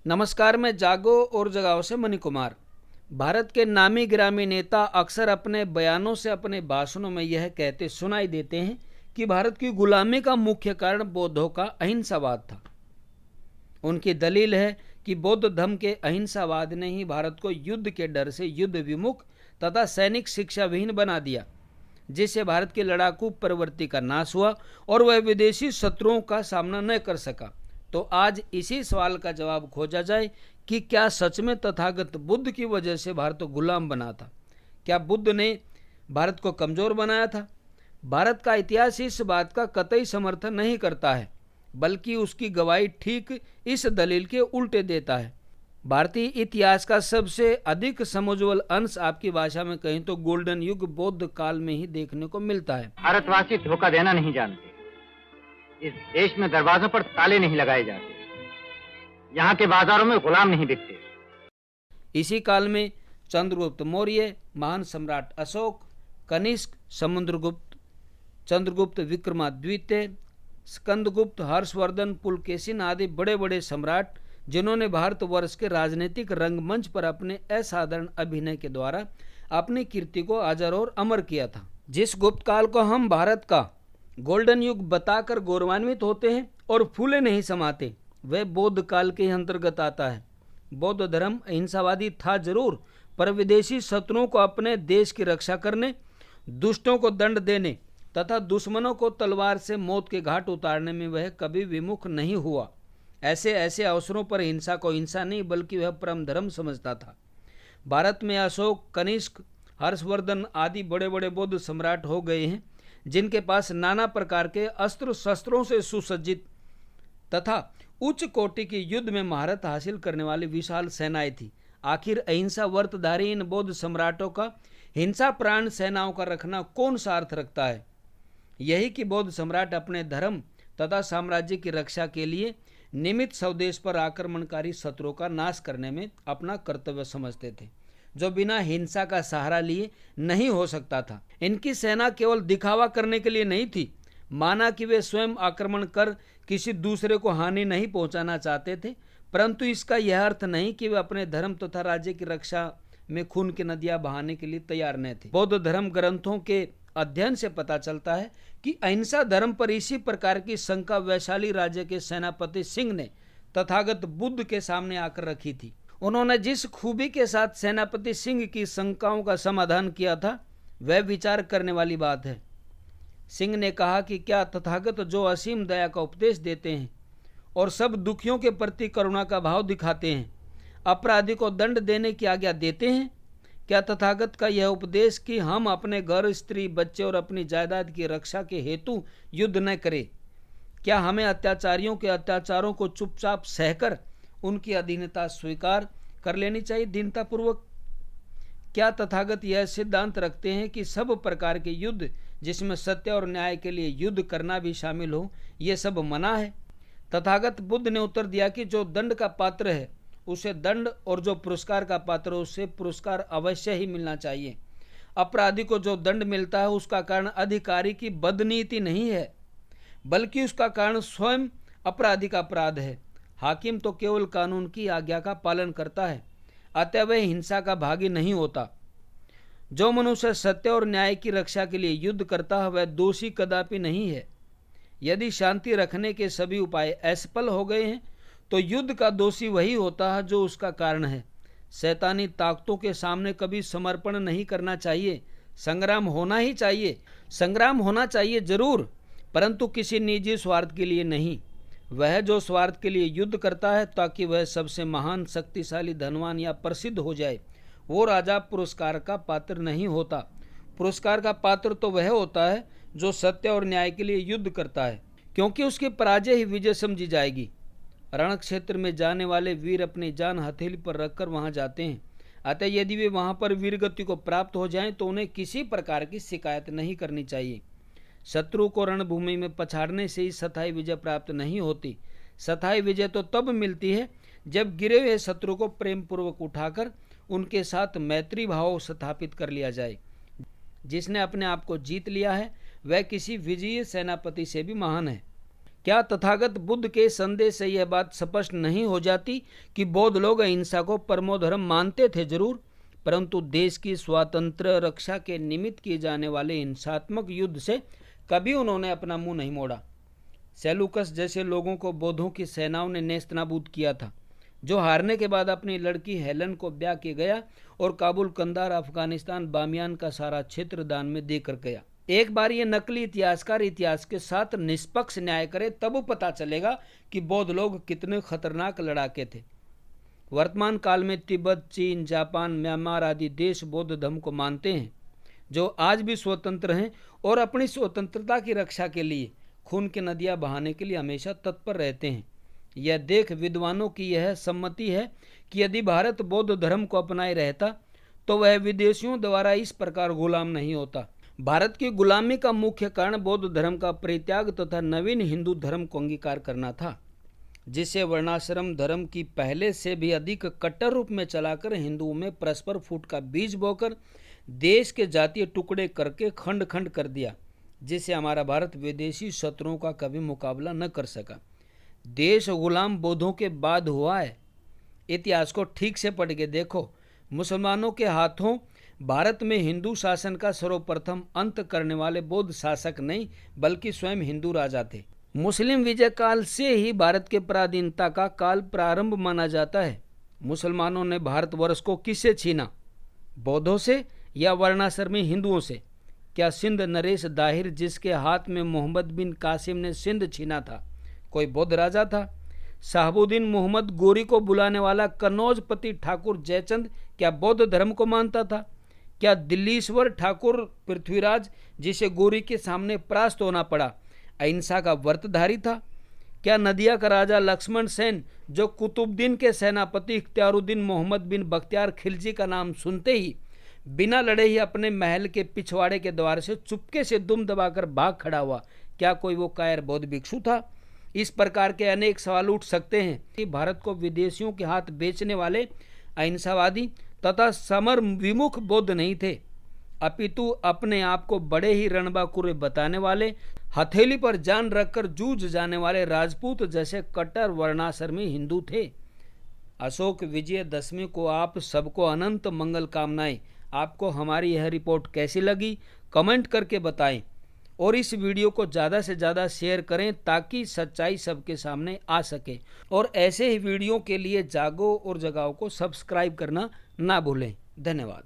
नमस्कार, मैं जागो और जगाओ से मणि कुमार। भारत के नामी गिरामी नेता अक्सर अपने बयानों से, अपने भाषणों में यह कहते सुनाई देते हैं कि भारत की गुलामी का मुख्य कारण बौद्धों का अहिंसावाद था। उनकी दलील है कि बौद्ध धर्म के अहिंसावाद ने ही भारत को युद्ध के डर से युद्ध विमुख तथा सैनिक शिक्षा विहीन बना दिया, जिससे भारत की लड़ाकू प्रवृत्ति का नाश हुआ और वह विदेशी शत्रुओं का सामना न कर सका। तो आज इसी सवाल का जवाब खोजा जाए कि क्या सच में तथागत बुद्ध की वजह से भारत गुलाम बना था? क्या बुद्ध ने भारत को कमज़ोर बनाया था? भारत का इतिहास इस बात का कतई समर्थन नहीं करता है, बल्कि उसकी गवाही ठीक इस दलील के उल्टे देता है। भारतीय इतिहास का सबसे अधिक समुज्वल अंश, आपकी भाषा में कहें तो गोल्डन युग, बौद्ध काल में ही देखने को मिलता है। भारतवासी धोखा देना नहीं जानते। इस देश में दरवाजों पर ताले नहीं लगाए जाते। यहाँ के बाजारों में गुलाम नहीं बिकते। इसी काल में चंद्रगुप्त मौर्य, महान सम्राट अशोक, कनिष्क, समुद्रगुप्त, चंद्रगुप्त विक्रमादित्य, स्कंदगुप्त, हर्षवर्धन, पुलकेशिन आदि बड़े बड़े सम्राट, जिन्होंने भारतवर्ष के राजनीतिक रंगमंच पर अपने असाधारण अभिनय के द्वारा अपनी कीर्ति को अजर और अमर किया था। जिस गुप्त काल को हम भारत का गोल्डन युग बताकर गौरवान्वित होते हैं और फूले नहीं समाते, वह बौद्ध काल के अंतर्गत आता है। बौद्ध धर्म अहिंसावादी था जरूर, पर विदेशी शत्रुओं को अपने देश की रक्षा करने, दुष्टों को दंड देने तथा दुश्मनों को तलवार से मौत के घाट उतारने में वह कभी विमुख नहीं हुआ। ऐसे अवसरों पर हिंसा को हिंसा नहीं, बल्कि वह परम धर्म समझता था। भारत में अशोक, कनिष्क, हर्षवर्धन आदि बड़े बड़े बौद्ध सम्राट हो गए हैं, जिनके पास नाना प्रकार के अस्त्र शस्त्रों से सुसज्जित तथा उच्च कोटि की युद्ध में महारत हासिल करने वाली विशाल सेनाएं थी। आखिर अहिंसा व्रतधारी इन बौद्ध सम्राटों का हिंसा प्राण सेनाओं का रखना कौन सा अर्थ रखता है? यही कि बौद्ध सम्राट अपने धर्म तथा साम्राज्य की रक्षा के लिए निमित्त स्वदेश पर आक्रमणकारी शत्रुओं का नाश करने में अपना कर्तव्य समझते थे, जो बिना हिंसा का सहारा लिए नहीं हो सकता था। इनकी सेना केवल दिखावा करने के लिए नहीं थी, माना कि वे स्वयं आक्रमण कर किसी दूसरे को हानि नहीं पहुंचाना चाहते थे, परंतु इसका यह अर्थ नहीं कि वे अपने धर्म तथा राज्य की रक्षा में खून की नदियां बहाने के लिए तैयार न थे। बौद्ध धर्म ग्रंथों के अध्ययन से पता चलता है कि अहिंसा धर्म पर इसी प्रकार की शंका वैशाली राज्य के सेनापति सिंह ने तथागत बुद्ध के सामने आकर रखी थी। उन्होंने जिस खूबी के साथ सेनापति सिंह की शंकाओं का समाधान किया था, वह विचार करने वाली बात है। सिंह ने कहा कि क्या तथागत जो असीम दया का उपदेश देते हैं और सब दुखियों के प्रति करुणा का भाव दिखाते हैं, अपराधी को दंड देने की आज्ञा देते हैं? क्या तथागत का यह उपदेश कि हम अपने घर, स्त्री, बच्चे और अपनी जायदाद की रक्षा के हेतु युद्ध न करें, क्या हमें अत्याचारियों के अत्याचारों को चुपचाप सहकर उनकी अधीनता स्वीकार कर लेनी चाहिए दीनतापूर्वक? क्या तथागत यह सिद्धांत रखते हैं कि सब प्रकार के युद्ध, जिसमें सत्य और न्याय के लिए युद्ध करना भी शामिल हो, ये सब मना है? तथागत बुद्ध ने उत्तर दिया कि जो दंड का पात्र है उसे दंड, और जो पुरस्कार का पात्र है उसे पुरस्कार अवश्य ही मिलना चाहिए। अपराधी को जो दंड मिलता है उसका कारण अधिकारी की बदनीति नहीं है, बल्कि उसका कारण स्वयं अपराधी का अपराध है। हाकिम तो केवल कानून की आज्ञा का पालन करता है, अतः वह हिंसा का भागी नहीं होता। जो मनुष्य सत्य और न्याय की रक्षा के लिए युद्ध करता है, वह दोषी कदापि नहीं है। यदि शांति रखने के सभी उपाय असफल हो गए हैं, तो युद्ध का दोषी वही होता है जो उसका कारण है। शैतानी ताकतों के सामने कभी समर्पण नहीं करना चाहिए। संग्राम होना ही चाहिए, संग्राम होना चाहिए जरूर, परंतु किसी निजी स्वार्थ के लिए नहीं। वह जो स्वार्थ के लिए युद्ध करता है ताकि वह सबसे महान, शक्तिशाली, धनवान या प्रसिद्ध हो जाए, वो राजा पुरस्कार का पात्र नहीं होता। पुरस्कार का पात्र तो वह होता है जो सत्य और न्याय के लिए युद्ध करता है, क्योंकि उसकी पराजय ही विजय समझी जाएगी। रण क्षेत्र में जाने वाले वीर अपनी जान हथेली पर रखकर वहां जाते हैं, अतः यदि वे वहां पर वीरगति को प्राप्त हो जाएं तो उन्हें किसी प्रकार की शिकायत नहीं करनी चाहिए। शत्रु को रणभूमि में पछाड़ने से ही स्थायी विजय प्राप्त नहीं होती। स्थायी विजय तो तब मिलती है जब गिरे हुए शत्रु को प्रेम पूर्वक उठाकर उनके साथ मैत्री भाव स्थापित कर लिया जाए। जिसने अपने आप को जीत लिया है वह किसी विजयी सेनापति से भी महान है, क्या तथागत बुद्ध के संदेश से यह बात स्पष्ट नहीं हो जाती कि बौद्ध लोग अहिंसा को परमो धर्म मानते थे जरूर, परंतु देश की स्वातंत्र रक्षा के निमित्त किए जाने वाले हिंसात्मक युद्ध से कभी उन्होंने अपना मुंह नहीं मोड़ा। सेलूकस जैसे लोगों को बौद्धों की सेनाओं ने नेस्तनाबूद किया था, जो हारने के बाद अपनी लड़की हेलन को ब्याह के गया और काबुल, कंधार, अफगानिस्तान, बामियान का सारा क्षेत्र दान में देकर गया। एक बार ये नकली इतिहासकार इतिहास के साथ निष्पक्ष न्याय करे तब पता चलेगा कि बौद्ध लोग कितने खतरनाक लड़ाके थे। वर्तमान काल में तिब्बत, चीन, जापान, म्यांमार आदि देश बौद्ध धर्म को मानते हैं, जो आज भी स्वतंत्र हैं और अपनी स्वतंत्रता की रक्षा के लिए खून की नदियां बहाने के लिए हमेशा तत्पर रहते हैं। यह देख विद्वानों की यह सम्मति है कि यदि भारत बौद्ध धर्म को अपनाए रहता तो वह विदेशियों द्वारा इस प्रकार गुलाम नहीं होता। भारत की गुलामी का मुख्य कारण बौद्ध धर्म का परित्याग तथा नवीन हिंदू धर्म को अंगीकार करना था, जिसे वर्णाश्रम धर्म की पहले से भी अधिक कट्टर रूप में चलाकर हिंदुओं में परस्पर फूट का बीज बोकर देश के जातीय टुकड़े करके खंड खंड कर दिया, जिससे हमारा भारत विदेशी शत्रुओं का कभी मुकाबला न कर सका। देश गुलाम बौद्धों के बाद हुआ है। इतिहास को ठीक से पढ़ के देखो। मुसलमानों के हाथों भारत में हिंदू शासन का सर्वप्रथम अंत करने वाले बौद्ध शासक नहीं बल्कि स्वयं हिंदू राजा थे। मुस्लिम विजय काल से ही भारत के पराधीनता का काल प्रारंभ माना जाता है। मुसलमानों ने भारतवर्ष को किससे छीना? बौद्धों से या वर्णाश्रमी हिंदुओं से? क्या सिंध नरेश दाहिर, जिसके हाथ में मोहम्मद बिन कासिम ने सिंध छीना था, कोई बौद्ध राजा था? शाहबुद्दीन मोहम्मद गोरी को बुलाने वाला कन्नौजपति ठाकुर जयचंद क्या बौद्ध धर्म को मानता था? क्या दिल्लीश्वर ठाकुर पृथ्वीराज, जिसे गोरी के सामने परास्त होना पड़ा, अहिंसा का व्रतधारी था? क्या नदिया का राजा लक्ष्मण सेन, जो कुतुबुद्दीन के सेनापति इख्तियारुद्दीन मोहम्मद बिन बख्तियार खिलजी का नाम सुनते ही बिना लड़े ही अपने महल के पिछवाड़े के द्वार से चुपके से दुम दबाकर भाग खड़ा हुआ, क्या कोई वो कायर बौद्ध भिक्षु था? इस प्रकार के अनेक सवाल उठ सकते हैं कि भारत को विदेशियों के हाथ बेचने वाले अहिंसावादी तथा समर विमुख बौद्ध नहीं थे, अपितु अपने आप को बड़े ही रणबांकुरे बताने वाले, हथेली पर जान रखकर जूझ जाने वाले राजपूत जैसे कट्टर वर्णाश्रमी हिंदू थे। अशोक विजयदशमी को आप सबको अनंत मंगल कामनाएं। आपको हमारी यह रिपोर्ट कैसी लगी कमेंट करके बताएं और इस वीडियो को ज़्यादा से ज़्यादा शेयर करें ताकि सच्चाई सबके सामने आ सके। और ऐसे ही वीडियो के लिए जागो और जगाओ को सब्सक्राइब करना ना भूलें। धन्यवाद।